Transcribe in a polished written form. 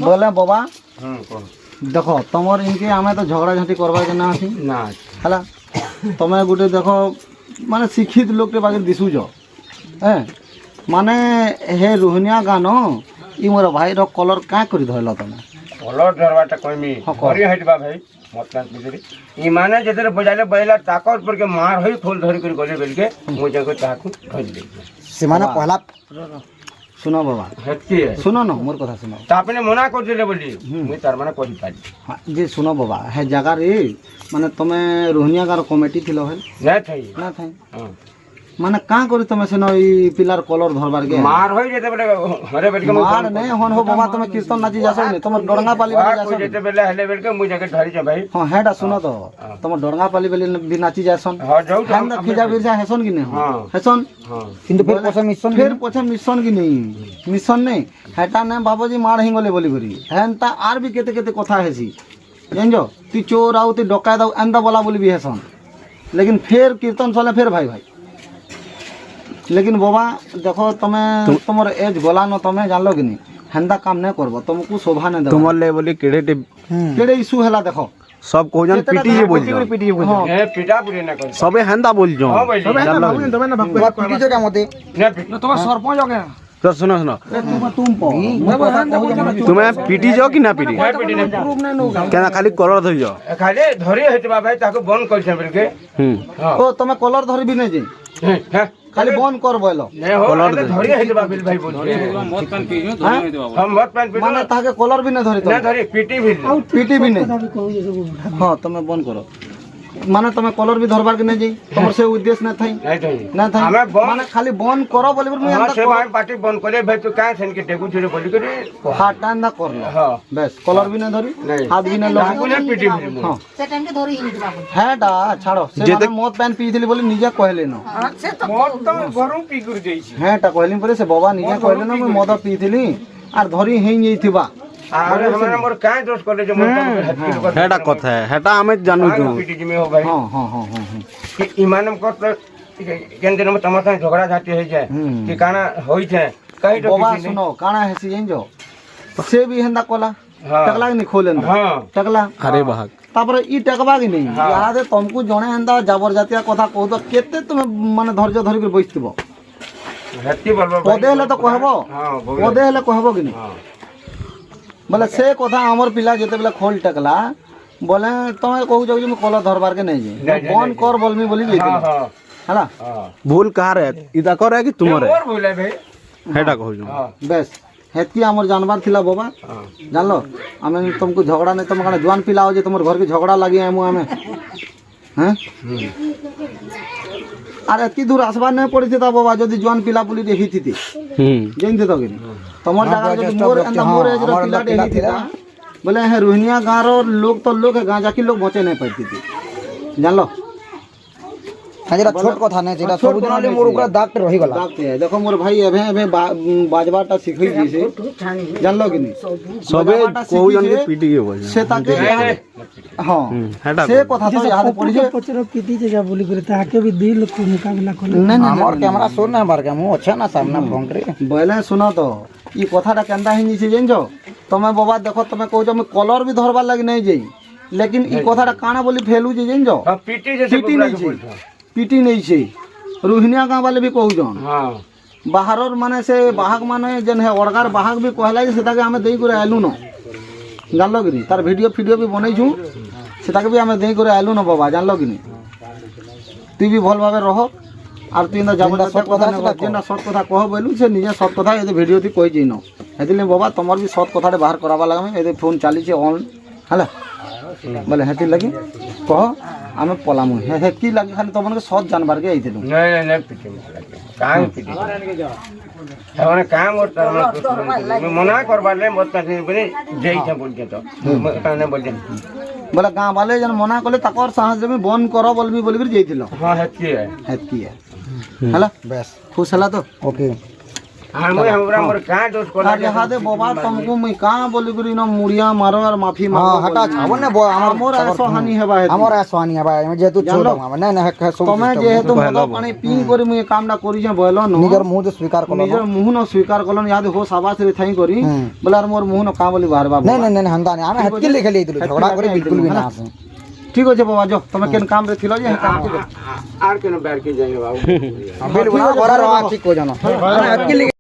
बोले बाबा देख तुम इनके आम तो झगड़ा झाँटी करवा के ना है तुम्हें गोटे देख माने शिक्षित लोग के बागे दिशुच है माने हे रोहनिया गान ई मोर भाई रो कलर क्या कर धरल तुम कलर धरवाटा कहमी करी हटबा भाई मतलब बिजरी ई माने जेतरे बजाले बैला ताकत पर के मार होई खोल धरी कर गले बेल के मु जगह ताकू धर दे से माने पहला सुनो बाबा हेती है सुनो न मोर कथा सुनो त आपने मना कर दिले बोली मुई तार माने कहि पाली हां जे सुनो बाबा हे जगह रे माने तुमे रोहनिया गार कमिटी थिलो है ना थई हां माने का करी तुमे से न ई पिलर कलर धरबार के मार होई जेते बेले हरे बेल के मार नहीं होन हो बाबा तुमे कीर्तन नाची जासो ने तुम डोरंगा पाली बजा जासो जेते बेले हले बेल के मु जगह धरी छ भाई हां हेडा सुनो तो तुम डोरंगा पाली बेले भी नाची जासन हां जाऊ हम त खिजा बिरजा हेसन कि नहीं हेसन हां किंतु फिर पछे मिशन कि नहीं मिशन नहीं हेटा ने बाबूजी मार हिंगले बोली भरी हेनता आर भी केते केते कथा हेसी जानजो तू चोर आउ तू डकायत आउ एंदा बोला बोली भी हेसन लेकिन फिर कीर्तन चले फिर भाई भाई लेकिन बाबा देखो तुम्हें तुमर एज गोला न तुम्हें जानलो कि नहीं हेंदा काम नहीं करबो तुमको शोभा नहीं दे तुमर ले बोली केड़े इशू हैला देखो सब को जन पीटी जे बोल ए पिटा पुरे ना कर सबे हेंदा बोल जो सबे हेंदा बोल तुमे ना भक्ति पीटी जो क्या मते ना तुम सरपंच हो गया तो सुनो तुम पो तुम्हें पीटी जो कि ना पीटी प्रूफ नहीं नो केना खाली कलर धरि जो खाली धरी हेतबा भाई ताको बंद कर छ बेल के ओ तुमे कलर धरि भी नहीं जे खाली बंद कर बोलो नहीं हो धरी हेतबा बेल भाई बोल मत पान पी हम मत पान पी माने ताके कलर भी नहीं धरि ना धरी पीटी भी नहीं हां तुमे बंद करो माने तुमे कलर भी धरबार के नहीं जाई तोर से उद्देश्य न थाई ना थाई माने खाली बंद करो बोले मैं हां से भाई पार्टी बंद करे भाई तू का छन के टेकू छुरे बोली करे हाथ टांदा कर लो हां बस कलर भी नहीं धरी हाथ भी नहीं लागू ना पीटी हां से टाइम के धरी हिंद बाबू हेडा छाड़ो से माने मौत पैन पीथिली बोली निजा कहले न से तो मौत तो गरम पी कर देई छी हेटा कहली परे से बाबा निजा कहले न मैं मौत पीथिली आर धरी हेई जइथिबा अरे हमरा मोर काहे दोष करले जो मोर हेटा कथा है हेटा हमें जानू जो पीटी में हो भाई हां हां हां हां ईमान को केन दिन में तमाशा झगड़ा झाटी हो जाए कि काना होई छे कहीं तो बाबा सुनो काना हेसी जइजो से भी हेंदा कोला टकला नहीं खोलेन हां टकला अरे बाहक तापर ई टकबा कि नहीं याद है तुमको जणे हेंदा जबर जातिया कथा कहू तो केते तुम माने धैर्य धरि के बैठथिबो हेती बोलबो पदे हेले तो कहबो हां पदे हेले कहबो कि नहीं बोले से कथा हमर पिला जेते बेला खोल टकला बोले तमे कहू जाऊ जे कलर धरबार के नहीं जे बंद कर बोलमी बोली जे हला भूल कहां रे इदा कर है कि तुमरे और बोले भाई हेटा कहू जो बस हेती हमर जानवर थिला बाबा जानलो हमें तुमको झगड़ा नहीं तुम कने जवान पिला हो जे तुमर घर के झगड़ा लागी हमु हमें हैं अरे एती दूर आसबार नहीं पड़ी थी बाबा जदी जवान पिला पुली देखी थी जइन तो कि तमर जगह जदी मोर अंदर मोर एज रो पिला देखी थी बोले है रोहनिया गांव रो लोग तो लोग है गांव जाकी लोग बचे नहीं पाती थी जानलो जेटा छोट कथा नै जेटा सब दिन ले मोर ऊपर दाग रहि गला दाग है देखो मोर भाई एबे बाजबाटा सिखई दिसे जानलो कि नहीं सबे कहू जन के पीटी के बोल से ताके हां से कथा तो याद पड़ी जे पचरो पीटी जगह बोली करे ताके भी दिल को मुकाबला कर नहीं हमर कैमरा सुन ना बार के मु अच्छा ना सामने फोन रे बोले सुनो तो ई कथाटा केंदा हिनी से जानजो तमे बाबा देखो तमे कहू जो मैं कलर भी धरबार लागि नहीं जाई लेकिन ई कथाटा काना बोली फेलू जे जानजो पीटी जैसे पीटी नहीं छे रोहिनिया गांव वाले भी कहू जन हां बाहरर माने से बाहक माने जन है ओड़गार बाहक भी कहला जे सेटा के हमें देई करे आलू न जानलो कि नहीं तार वीडियो भी बनै छु सेटा के भी हमें देई करे आलू न बाबा जानलो कि नहीं तू भी भल भाबे रहो आर तू इंदा जाबा सब कथा न जेना सब कथा कह बोलू से निजे सब कथा ए वीडियो थी कहि जइनो हेतिले बाबा तमर भी सब कथा बाहर कराबा लागे ए फोन चाली छे ऑन हला बोले हेति लगी कह आमे पलामु हे की लगी खाली तमन के सत जानबार के आइथिलु नहीं नहीं पीटी काहे पीटी हमने काम और मैं मना करबा ले मत पाछे बने जई छ बोल के तो काने बोल दे बोला गांव वाले जन मना कले तकर साहस में बंद करो बोलबी बोली कर जइथिलो हां हेती है हला बस खुश हला तो ओके আর মুই हमरा মোর কাঁ দোষ কলা আর ইহাদে বাবা तुमको মুই কাঁ বলি করি না মুড়িয়া মারো আর মাফি মারো হ্যাঁ হটা ছাবো না আমার মোর এসো হানি হেবা হেতু আমার আসওয়ানি হবে আমি যেহেতু ছোট আমার না না তুমি যেহেতু মদ পানি পি করে মুই কামটা করিছে বইল ন নিজের মুহ স্বীকার করলো নিজের মুহ ন স্বীকার করলন ইহাদে হো সাবাস রে থাই করি বলে আর মোর মুহ ন কাঁ বলি বারবা না না না হন্তা না আমি হাতকে লিখে লিয়েছিল ঝগড়া করে বিলকুল भी না আছে ঠিক আছে বাবা যাও তুমি কেন কাম রে ছিল যে কাম ঠিক আর কেন ব্যার কি যাই বাবু বিলকুল বড় ঠিক কো জানো আমি হাতকে